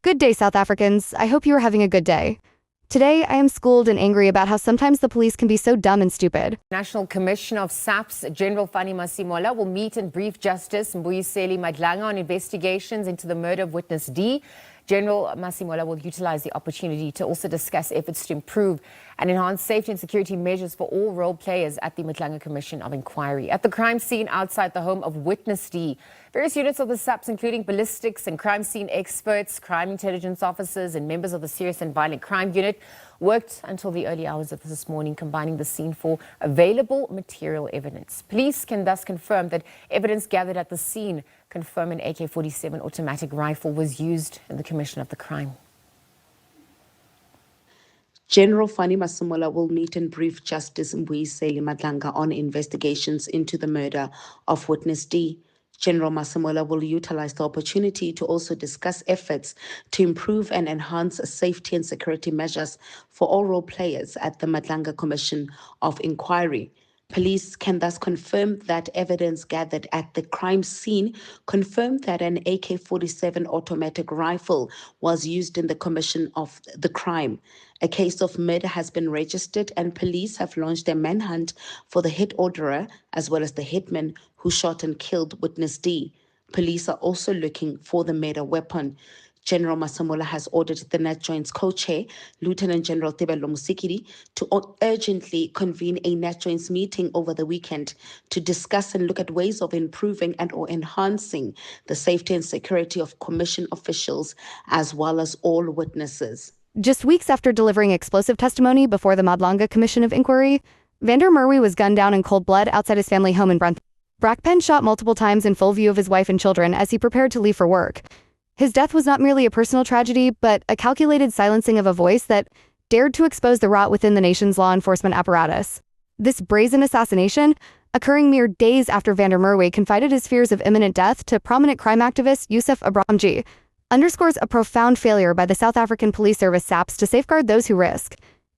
Good day, South Africans. I hope you are having a good day. Today, I am schooled and angry about how sometimes the police can be so dumb and stupid. National Commissioner of SAPS, General Fani Masimola, will meet and brief Justice Mbuyiseli Madlanga on investigations into the murder of witness D. General Masimola will utilize the opportunity to also discuss efforts to improve and enhance safety and security measures for all role players at the Madlanga Commission of Inquiry. At the crime scene outside the home of witness D, various units of the SAPS, including ballistics and crime scene experts, crime intelligence officers, and members of the Serious and Violent Crime Unit, worked until the early hours of this morning, combining the scene for available material evidence. Police can thus confirm that evidence gathered at the scene confirm an AK-47 automatic rifle was used in the commission of the crime. General Fani Masimola will meet and brief Justice Mbuyiseli Madlanga on investigations into the murder of witness D. General Masimola will utilize the opportunity to also discuss efforts to improve and enhance safety and security measures for all role players at the Madlanga Commission of Inquiry. Police can thus confirm that evidence gathered at the crime scene confirmed that an AK-47 automatic rifle was used in the commission of the crime. A case of murder has been registered and police have launched a manhunt for the hit orderer as well as the hitman who shot and killed witness D. Police are also looking for the murder weapon. General Masimola has ordered the Net Joint's co-chair, Lieutenant General Tebello Musikiri, to urgently convene a Net Joint's meeting over the weekend to discuss and look at ways of improving and or enhancing the safety and security of commission officials as well as all witnesses. Just weeks after delivering explosive testimony before the Madlanga Commission of Inquiry, Vander Merwe was gunned down in cold blood outside his family home in Brent. Brackpen shot multiple times in full view of his wife and children as he prepared to leave for work. His death was not merely a personal tragedy, but a calculated silencing of a voice that dared to expose the rot within the nation's law enforcement apparatus. This brazen assassination, occurring mere days after Vander Merwe confided his fears of imminent death to prominent crime activist Yusuf Abramji, underscores a profound failure by the South African Police Service SAPS to safeguard those who risk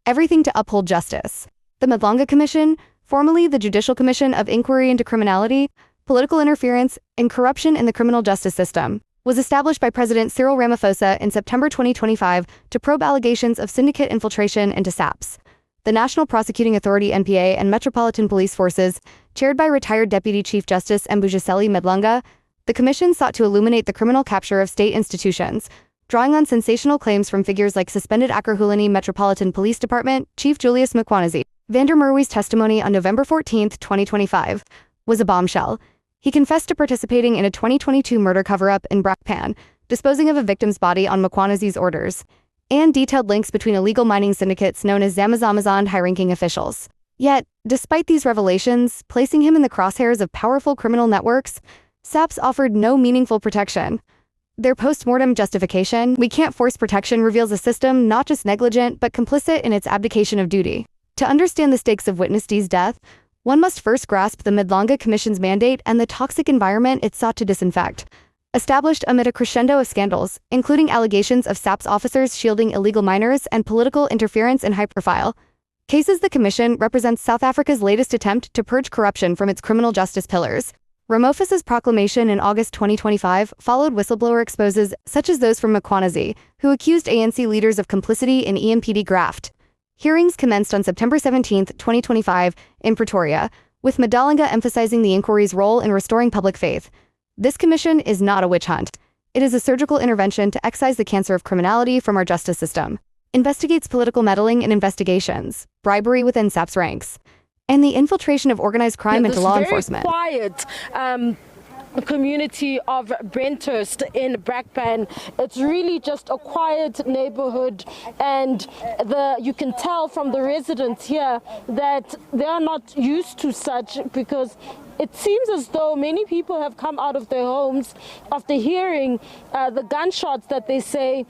everything to uphold justice. The Madlanga Commission, formerly the Judicial Commission of Inquiry into Criminality, Political Interference, and Corruption in the Criminal Justice System, was established by President Cyril Ramaphosa in September 2025 to probe allegations of syndicate infiltration into SAPS. The National Prosecuting Authority (NPA) and Metropolitan Police Forces, chaired by retired Deputy Chief Justice Mbuyiseli Madlanga, the commission sought to illuminate the criminal capture of state institutions, drawing on sensational claims from figures like suspended Ekurhuleni Metropolitan Police Department Chief Julius Mkhwanazi. Vander Merwe's testimony on November 14, 2025, was a bombshell. He confessed to participating in a 2022 murder cover-up in Brackpan, disposing of a victim's body on Mkhwanazi's orders, and detailed links between illegal mining syndicates known as Zamazamazan and high-ranking officials. Yet, despite these revelations, placing him in the crosshairs of powerful criminal networks, SAPS offered no meaningful protection. Their post-mortem justification, "We can't force protection," reveals a system not just negligent but complicit in its abdication of duty. To understand the stakes of witness D's death, one must first grasp the Madlanga Commission's mandate and the toxic environment it sought to disinfect. Established amid a crescendo of scandals, including allegations of SAPS officers shielding illegal miners and political interference in high-profile cases, the Commission represents South Africa's latest attempt to purge corruption from its criminal justice pillars. Ramaphosa's proclamation in August 2025 followed whistleblower exposes such as those from Mkhwanazi, who accused ANC leaders of complicity in EMPD graft. Hearings commenced on September 17, 2025, in Pretoria, with Madlanga emphasizing the inquiry's role in restoring public faith. This commission is not a witch hunt. It is a surgical intervention to excise the cancer of criminality from our justice system, investigates political meddling in investigations, bribery within SAPS ranks, and the infiltration of organized crime into law enforcement. Quiet community of Brenthurst in Brackpan. It's really just a quiet neighborhood, and you can tell from the residents here that they are not used to such, because it seems as though many people have come out of their homes after hearing the gunshots that they say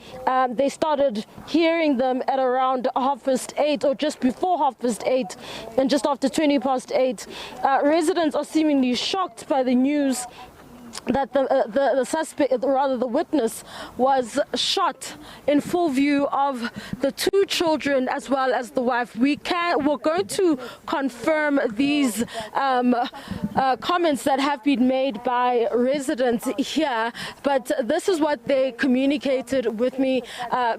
they started hearing them at around 8:30 or just before 8:30 and just after 8:20. Residents are seemingly shocked by the news that the suspect, rather the witness, was shot in full view of the two children as well as the wife. We're going to confirm these comments that have been made by residents here, but this is what they communicated with me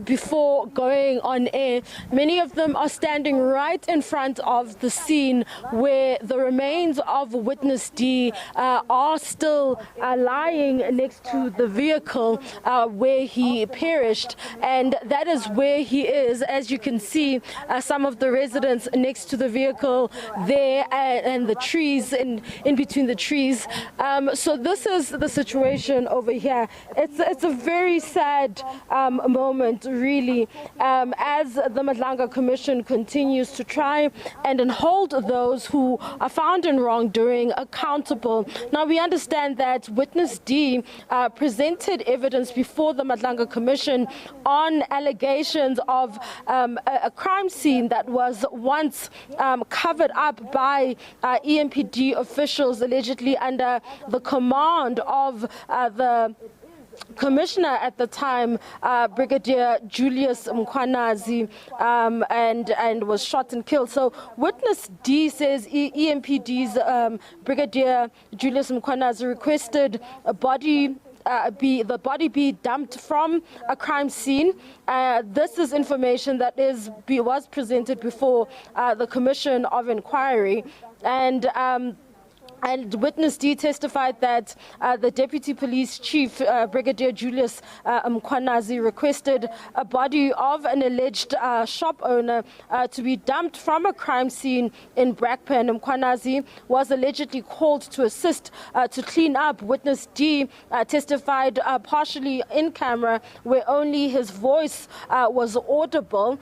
before going on air. Many of them are standing right in front of the scene where the remains of witness D are still lying next to the vehicle where he perished, and that is where he is. As you can see, some of the residents next to the vehicle there, and the trees in between the trees. So this is the situation over here. It's a very sad moment, really, as the Madlanga Commission continues to try and hold those who are found in wrongdoing accountable. Now, we understand that witness D presented evidence before the Madlanga Commission on allegations of a crime scene that was once covered up by EMPD officials, allegedly under the command of the Commissioner at the time, Brigadier Julius Mkhwanazi, and was shot and killed. So witness D says EMPD's Brigadier Julius Mkhwanazi requested a body the body be dumped from a crime scene. This is information that was presented before the Commission of Inquiry, and witness D testified that the Deputy Police Chief, Brigadier Julius Mkhwanazi, requested a body of an alleged shop owner to be dumped from a crime scene in Brakpan. Mkhwanazi was allegedly called to assist to clean up. Witness D testified partially in camera, where only his voice was audible.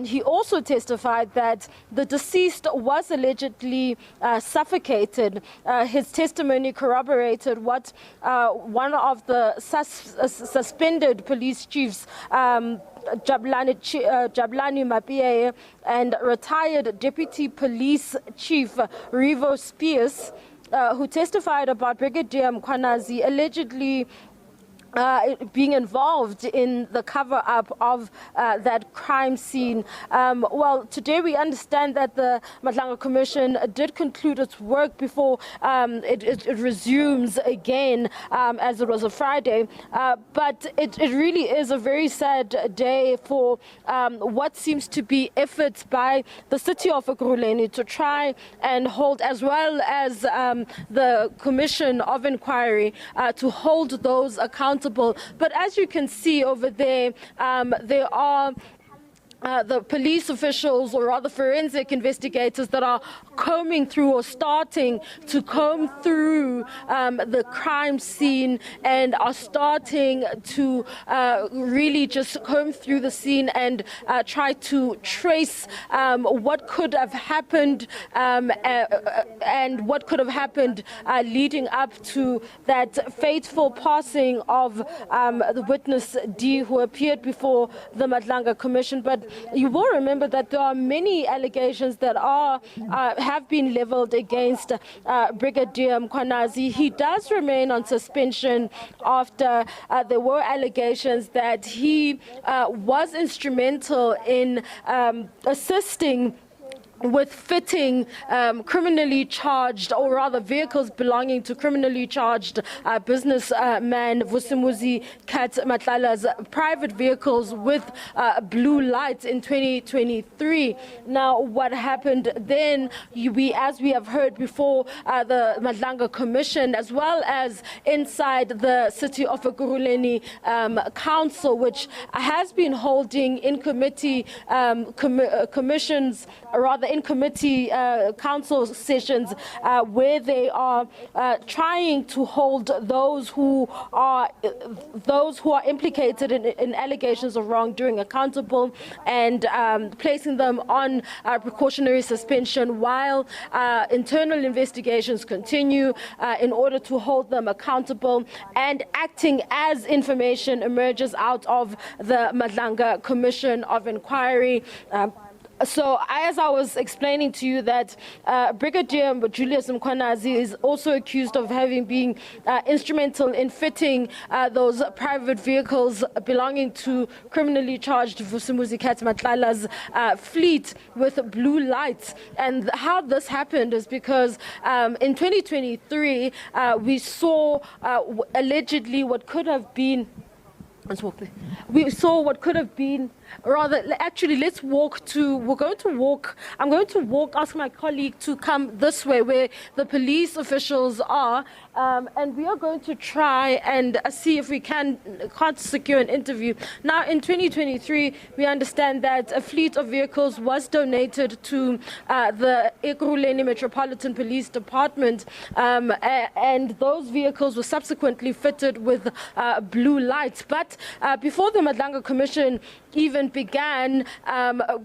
He also testified that the deceased was allegedly suffocated. His testimony corroborated what one of the suspended police chiefs, Jablani Mapiye, and retired Deputy Police Chief Revo Spears, who testified about Brigadier Mkhwanazi allegedly being involved in the cover-up of that crime scene. Well, today we understand that the Madlanga Commission did conclude its work before it resumes again, as it was a Friday. But it really is a very sad day for what seems to be efforts by the city of Ekurhuleni to try and hold, as well as the Commission of Inquiry, to hold those accountable. But as you can see over there, there are the police officials, or rather forensic investigators, that are combing through or starting to comb through the crime scene, and are starting to really just comb through the scene and try to trace what could have happened and what could have happened leading up to that fateful passing of the witness D, who appeared before the Madlanga Commission. But you will remember that there are many allegations that have been leveled against Brigadier Mkhwanazi. He does remain on suspension after there were allegations that he was instrumental in assisting with fitting criminally charged, or rather vehicles belonging to criminally charged businessman Vusimuzi Kat Matlala's private vehicles with blue lights in 2023. Now, what happened then, as we have heard before, the Madlanga Commission, as well as inside the city of Ekurhuleni Council, which has been holding in committee commissions, rather in committee council sessions, where they are trying to hold those who are implicated in allegations of wrongdoing accountable, and placing them on precautionary suspension while internal investigations continue, in order to hold them accountable, and acting as information emerges out of the Madlanga Commission of Inquiry. So as I was explaining to you that Brigadier Julius Mkhwanazi is also accused of having been instrumental in fitting those private vehicles belonging to criminally charged Vusumuzi Matlala's fleet with blue lights. And how this happened is because in 2023 we saw allegedly what could have been, let's walk there. We saw what could have been, rather, actually, let's walk to, I'm going to walk, ask my colleague to come this way where the police officials are, and we are going to try and see if we can't secure an interview. Now, in 2023, we understand that a fleet of vehicles was donated to the Ekurhuleni Metropolitan Police Department, and those vehicles were subsequently fitted with blue lights. But before the Madlanga Commission even began,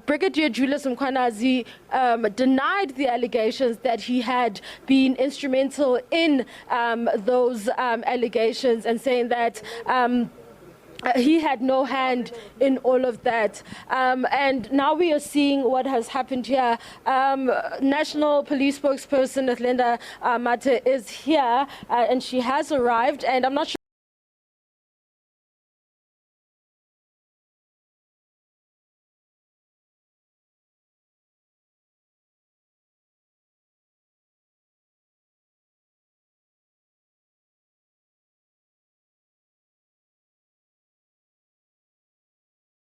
Brigadier Julius Mkhwanazi denied the allegations that he had been instrumental in those allegations, and saying that he had no hand in all of that. And now we are seeing what has happened here. National Police spokesperson Atlenda Mate is here, and she has arrived, and I'm not sure